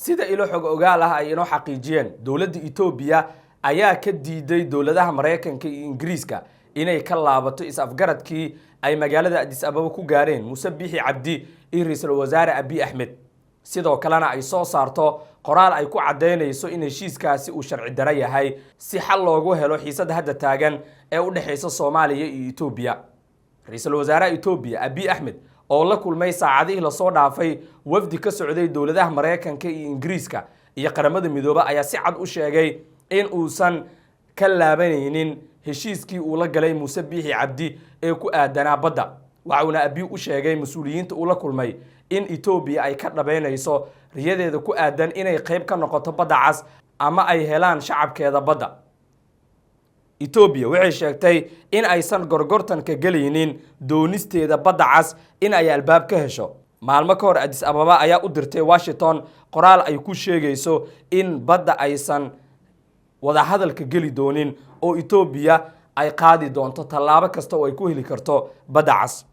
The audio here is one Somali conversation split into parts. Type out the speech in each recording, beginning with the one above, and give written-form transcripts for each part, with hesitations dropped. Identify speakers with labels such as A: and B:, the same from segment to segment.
A: sida ilo xog ogaal ah ay inoo xaqiijiyeen dowladda Itoobiya ayaa ka diiday dowladaha Mareykanka iyo Ingiriiska inay ka laabato is-afgaradkii ay magaalada Addis Ababa ku gaareen Muuse Biixi Cabdi iyo ra'iisul wasaare Abiy Ahmed sidoo kalena ay soo saarto qoraal ay ku cadeynayso in heshiiskaasi uu sharci dara yahay si xal loogu helo xiisad hadda taagan ee u dhaxaysa Soomaaliya iyo Itoobiya. ra'iisul wasaare Itoobiya Abiy Ahmed oo la kulmay saacadihii la soo dhaafay wafdi ka socday dowladaha Mareykanka iyo Ingiriiska iyo qaramada midoobay ayaa si cad u sheegay in uusan ka laabanaynin heshiiskii uu la galay Muuse Biixi Cabdi ee ku aadanaa badda. waxauna Abiy u sheegay mas'uuliyiinta uu la kulmay in Itoobiya ay ka dhabeynayso riyadeeda ku aadan inay qayb ka noqoto badda cas ama ay helaan shacabkeeda badda. Itoobiya waxay sheegtay in aysan gorgortan ka galaynin doonisteeda badda cas in ay albaab ka hesho. maalmo ka hor Addis Ababa ayaa u dirtay Washington qoraal ay ku sheegayso in badda aysan wada hadalka gali doonin oo Itoobiya ay qaadi doonto tallaabo kasta oo ay ku heli karto badda cas.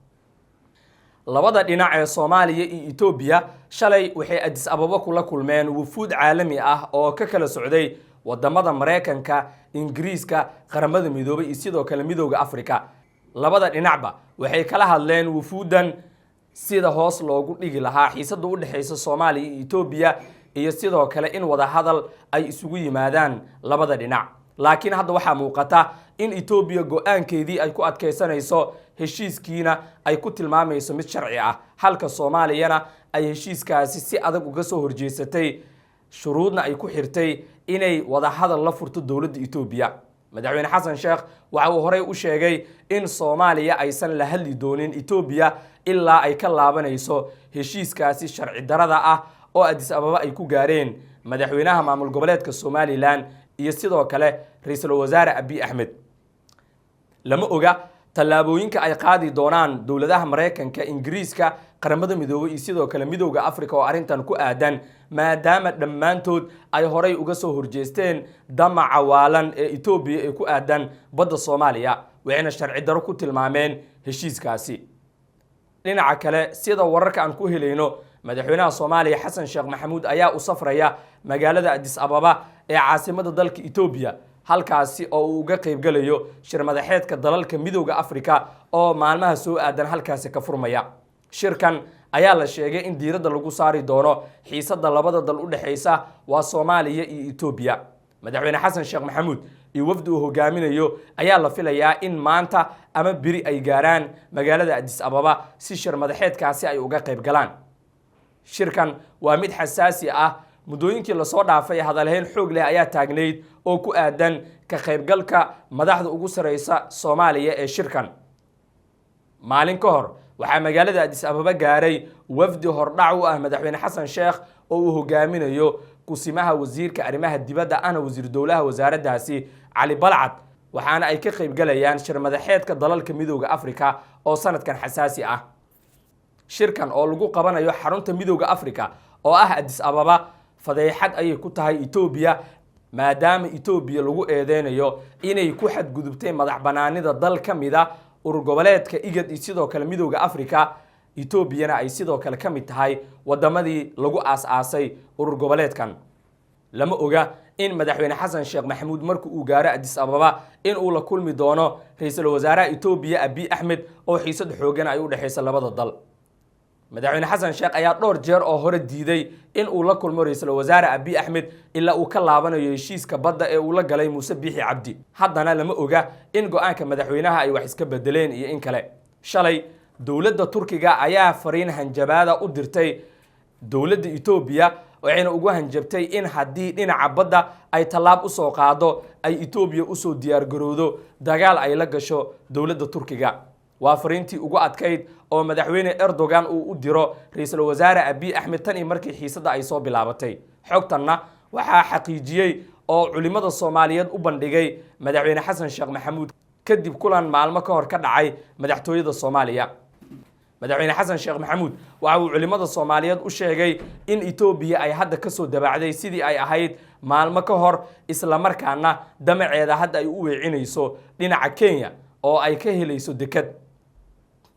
A: labada dhinac ee Soomaaliya iyo Itoobiya shalay waxay Addis Ababa kula kulmeen wufuud caalami ah oo ka kala socday wadamada Mareykanka, Ingiriiska, qaramada midoobay iyo sidoo kale midowga Afrika. labada dhinacba waxay kala hadleen wufuudan sida hoos loogu dhigi lahaa xiisada u dhaxaysa Soomaaliya iyo Itoobiya iyo sidoo kale in wada hadal ay isugu yimaadaan labada dhinac. laakiin hadda waxaa muuqata in Itoobiya go'aankeedii ay ku adkeysanayso heshiiskiina ay ku tilmaamayso mid sharci ah halka Soomaaliyana ay heshiiskaasi si adag uga soo horjeesatay shuruudna ay ku xirtay inay wada hadal la furto dowladda Itoobiya. madaxweyne Xasan Sheekh waxa uu horey u sheegay in Soomaaliya aysan la hadli doonin Itoobiya ilaa ay ka laabanayso heshiiskaasi sharci darada ah oo Addis Ababa ay ku gaareen madaxweynaha maamul goboleedka Somaliland iyo sidoo kale ra'iisul wasaare Abiy Ahmed. lama oga tallaabooyinka ay qaadi doonaan dowladaha Mareykanka, Ingiriiska, qaramada midoobay iyo sidoo kale midowga Afrika oo arintan ku aadan maadaama dhammaantood ay horey uga soo horjeesteen damaca waalan ee Itoobiya ee ku aadan badda Soomaaliya waxayna sharci daro ku tilmaameen heshiiskaasi. dhinaca kale sida wararka aan ku helayno madaxweynaha Soomaaliya Xasan Sheekh Maxamuud ayaa u safraya magaalada Addis Ababa ee caasimada dalka Itoobiya halkaasi oo uu uga qayb galayo shir madaxeedka dalalka midowga Afrika oo maalmaha soo aadan halkaasi ka furmaya. shirkan ayaa la sheegay in diiradda lagu saari doono xiisada labada dal u dhaxaysa waa Soomaaliya iyo Itoobiya. madaxweyne Xasan Sheekh Maxamuud iyo wafdi uu hogaaminayo ayaa la filayaa in maanta ama biri ay gaaraan magaalada Addis Ababa si shir madaxeedkaasi ay uga qayb galaan. shirkan waa mid xasaasi ah muddooyinkii la soo dhaafay hadalhayn xoog leh ayaa taagneyd oo ku aadan ka qaybgalka madaxda ugu sareysa Soomaaliya ee shirkan. maalin ka hor waxaa magaalada Addis Ababa gaaray wafdi hordhac u ah madaxweyne Xasan Sheekh oo uu hogaaminayo kusimaha wasiirka arrimaha dibadda ana wasiir dowlaha wasaaraddaasi Cali Balcad waxaana ay ka qayb galayaan shir madaxeedka dalalka midowga Afrika oo sanadkan xasaasi ah. shirkan oo lagu qabanayo xarunta midowga Afrika oo ah Addis Ababa fadeexad ayay ku tahay Itoobiya maadaama Itoobiya lagu eedeynayo inay ku xadgudubtay madax banaanida dal ka mid ah urur goboleedka IGAD iyo sidoo kale midowga Afrika. Itoobiyana ay sidoo kale ka mid tahay wadamadii lagu aas-aasay urur goboleedkan. lama oga in madaxweyne Xasan Sheekh Maxamuud markuu uu gaaro Addis Ababa in uu la kulmi doono ra'iisul wasaaraha Itoobiya Abiy Ahmed oo xiisad xoogan ay u dhaxayso labada dal. madaxweyne Xasan Sheekh ayaa dhowr jeer oo hore diiday in uu la kulmo ra'iisul wasaare Abiy Ahmed ilaa uu ka laabanayo heshiiska badda ee uu la galay Muuse Biixi Cabdi. haddana lama oga in go'aanka madaxweynaha ay wax iska bedeleen iyo in kale. shalay dowladda Turkiga ayaa fariin hanjabaada u dirtay dowladda Itoobiya waxayna ugu hanjabtay in haddii dhinaca badda ay tallaab u soo qaado ay Itoobiya u soo diyaar garowdo dagaal ay la gasho dowladda Turkiga. waa fariintii ugu adkayd oo madaxweyne Erdogan uu u diro ra'iisul wasaare Abiy Ahmed tan markii xiisada ay soo bilaabatay. xogtanna waxaa xaqiijiyay oo culimada Soomaaliyeed u bandhigay madaxweyne Xasan Sheekh Maxamuud kadib kulan maalmo ka hor ka dhacay madaxtooyada Soomaaliya. madaxweyne Xasan Sheekh Maxamuud waxa uu culimada Soomaaliyeed u sheegay in Itoobiya ay hadda ka soo dabacday sidii ay ahayd maalmo ka hor isla markaana damaceeda hadda ay u weecinayso dhinaca Kenya oo ay ka helayso dekad.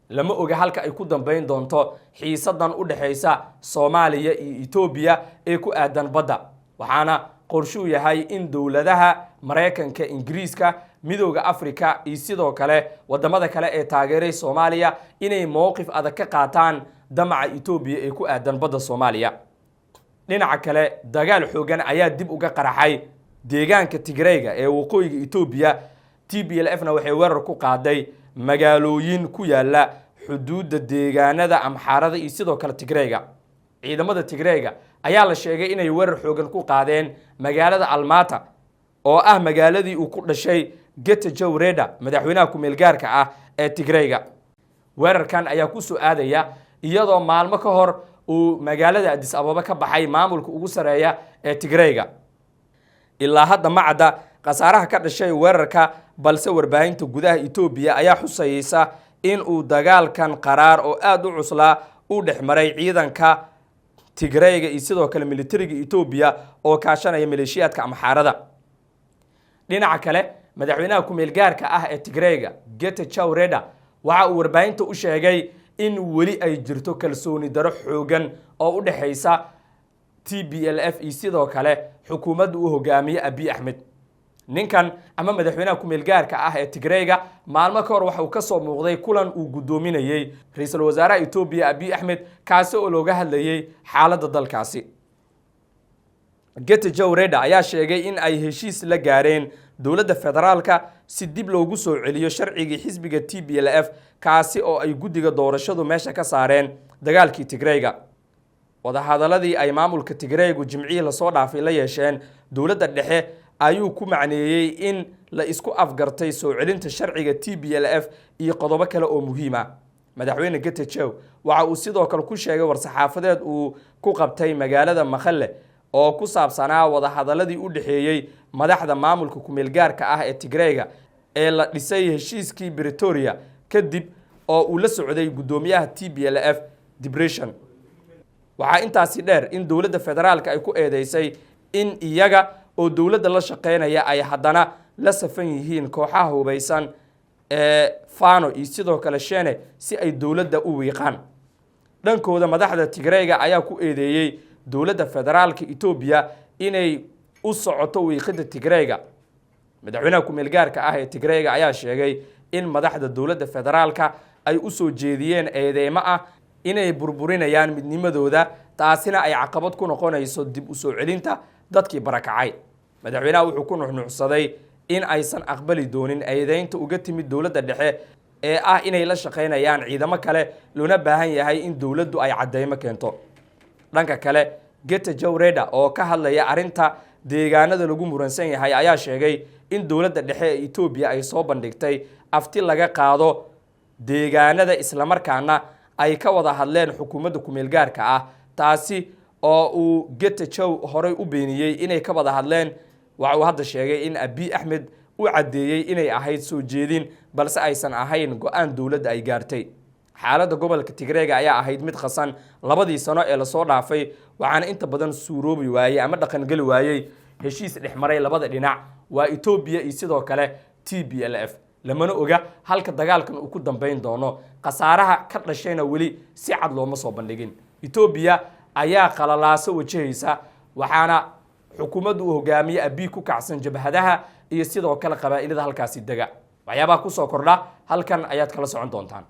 A: lama oga halka ay ku dambeyn doonto xiisadan u dhaxaysa Soomaaliya iyo Itoobiya ee ku aadan badda waxaana qorshu yahay in dawladaha Mareykanka Ingiriiska midowga Afrika iyo sidoo kale wadamada kale ee taageeray Soomaaliya inay mowqif adag ka qaataan damaca Itoobiya ee ku aadan badda Soomaaliya dhinaca kale dagaal xoogan ayaa dib uga qaraxay deegaanka Tigreega ee waqooyiga Itoobiya TPLF-na waxay weerar ku qaaday magaalooyin ku yaala xuduudda deegaanada Amxaarada iyo sidoo kale Tigreega ciidamada Tigreega ayaa la sheegay inay weerar xoogan ku qaadeen magaalada Almata oo ah magaaladii uu ku dhashay Getachew Reda madaxweynaha ku meel gaarka ah ee Tigreega weerarkan ayaa ku soo aadaya iyadoo maalmo ka hor uu magaalada Addis Ababa ka baxay maamulka ugu sareeya ee Tigreega ilaa hadda ma cadda qasaaraha ka dhashay weerarka balse warbaahinta gudaha Itoobiya ayaa xusayeysa in uu dagaalkan qaraar oo aad u cuslaa u dhexmaray ciidanka Tigreega iyo sidoo kale militariga Itoobiya oo kaashanaya maleeshiyaadka Amxaarada dhinaca kale madaxweynaha ku meel gaarka ah ee Tigreega Getachew Reda waxa uu warbaahinta u sheegay in weli ay jirto kalsooni daro xoogan oo u dhaxaysa TPLF iyo sidoo kale xukuumadda uu hogaamiye Abiy Ahmed ninkan ama madaxweynaha ku meel gaarka ah ee Tigreega maalmo ka hor waxa uu ka soo muuqday kulan uu gudoominayay ra'iisul wasaaraha Itoobiya Abiy Ahmed kaasi oo looga hadlayay xaaladda dalkaasi Getachew Reda ayaa sheegay in ay heshiis la gaareen dawladda federaalka si dib loogu soo celiyo sharciga xisbiga TPLF kaasi oo ay guddiga doorashadu meesha ka saareen dagaalkii Tigreega wadahadaladii ay maamulka Tigreegu jimcihii la soo dhaafay la yeesheen dawladda dhexe ayuu ku macneeyay in la isku afgartay soo celinta sharciga TPLF iyo qodobo kale oo muhiim ah madaxweyne Getachew waxa uu sidoo kale ku sheegay war-saxaafadeed uu ku qabtay magaalada Mekelle oo ku saabsanaa wadahadaladii u dhaxeeyay madaxda maamulka ku meel gaarka ah ee Tigreega ee la dhisay heshiiskii Pretoria kadib oo uu la socday gudoomiyaha TPLF Debretsion waxa intaasi dheer in dawladda federaalka ay ku eedeysay in iyaga oo dawladda la shaqeynaya ay haddana la safan yihiin kooxaha hubeysan ee Fano iyo sidoo kale Shene si ay dawladda u wiiqaan dhankooda madaxda Tigreega ayaa ku eedeeyay dawladda federaalka Itoobiya inay u socoto wiiqida Tigreega madaxweynaha ku meel gaarka ah ee Tigreega ayaa sheegay in madaxda dawladda federaalka ay u soo jeediyeen eedeymo ah inay burburinayaan midnimadooda taasina ay caqabad ku noqonayso dib u soo celinta dadkii barakacay madaxweynaha wuxuu ku nuxnuxsaday in aysan aqbali doonin eedeynta uga timid dawladda dhexe ee ah inay la shaqeynayaan ciidamo kale loona baahan yahay in dawladdu ay cadeymo keento dhanka kale Getachew Reda oo ka hadlaya arinta deegaanada lagu muransan yahay ayaa sheegay in dawladda dhexe ee Itoobiya ay soo bandhigtay afti laga qaado deegaanada isla markaana ay ka wada hadleen xukuumadda ku meel gaarka ah taasi oo uu Getachew horay u beeniyay inay ka wada hadleen waxa uu hadda sheegay in Abiy Ahmed u cadeeyay inay ahayd soo jeedin balse aysan ahayn go'aan dawladda ay gaartay xaaladda gobolka Tigreega ayaa ahayd mid qasan labadii sano ee la soo dhaafay waxaana inta badan suuroobi waayay ama dhaqan gali waayay heshiis dhexmaray labada dhinac waa Itoobiya iyo sidoo kale TPLF lamana oga halka dagaalkan uu ku dambeyn doono qasaaraha ka dhashayna weli si cad looma soo bandhigin Itoobiya ayaa qalalaaso wajahaysa waxaana xukuumaddu uu hogaamiye Abiy ku kacsan jabhadaha iyo sidoo kale qabaa'ilada halkaasi dega waxyaabaha ku soo kordha halkan ayaad kala socon doontaan